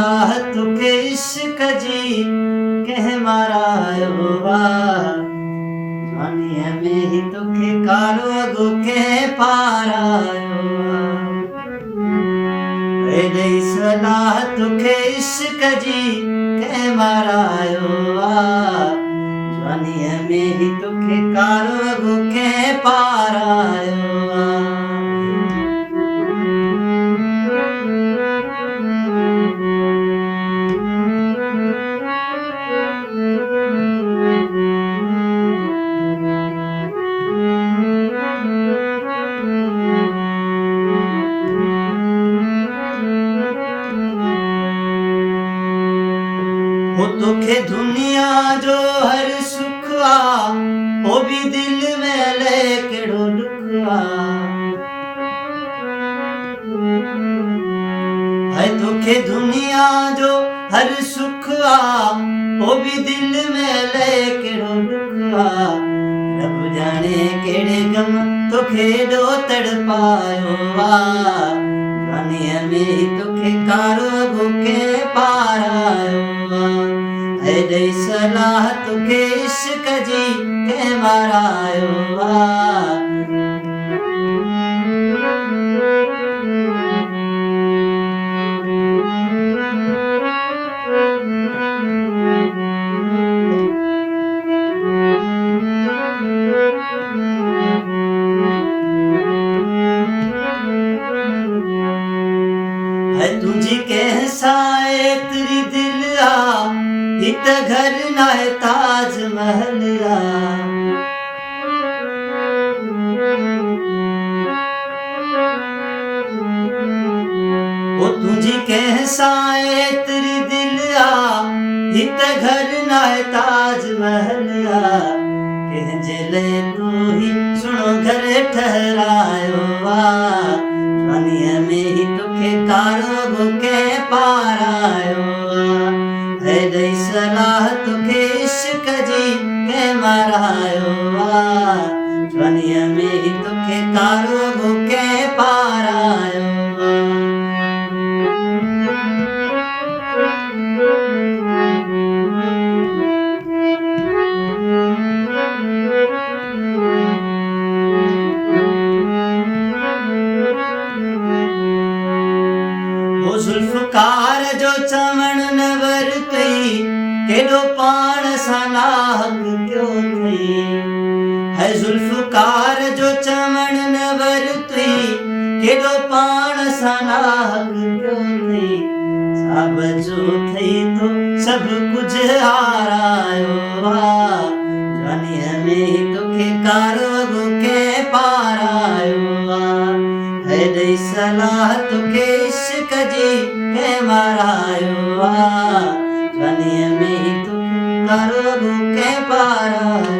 सलाह तुखे इश्क जी कह मारायो जवानीअ में ही तुखे कारो अगो के पारायो ॾेई सलाह तुखे इश्क जी कह मारायो जवानीअ में ही तुखे कारो अगो के पारायो हो तोखे दुनिया जो हर सुख आ ओ भी दिल में ले केड़ो दुख आ है तोखे दुनिया जो हर सुख आ ओ भी दिल में ले केड़ो दुख आ रब जाने केड़े गम तोखे डो तड़पायो आ जवानीअ में तोखे कारो भूखे पारायो ॾेई सलाह तुखे इश्क जी के मारायो है तुझी कैसाए तेरी दिल आ इत घर ना है ताज महल आ वो तुझी कैसाए तेरी दिल आ इत घर ना है ताज महल आ कहजले तू ही सुनो घर ठहरायो जवानीअ में ही तुखे कारो भूखे पारायो ॾेई सलाह तुखे इश्क जी के मारायो जवानीअ में ही तुखे कारो भूखे पारायो वो जुल्फकार जो चवण न वरतई केॾो पाण सां नाहक क्यों थई है जुल्फकार जो चवण न वरतई केॾो पाण सां नाहक क्यों थई साब जो थई तो सब कुछ हारायो जवानीअ में ही तोखे कारो भूखे पारायो है ॾेई सलाह तुखे इश्क जी के मारायो जवानीअ में ही तुखे कारो भूखे पारायो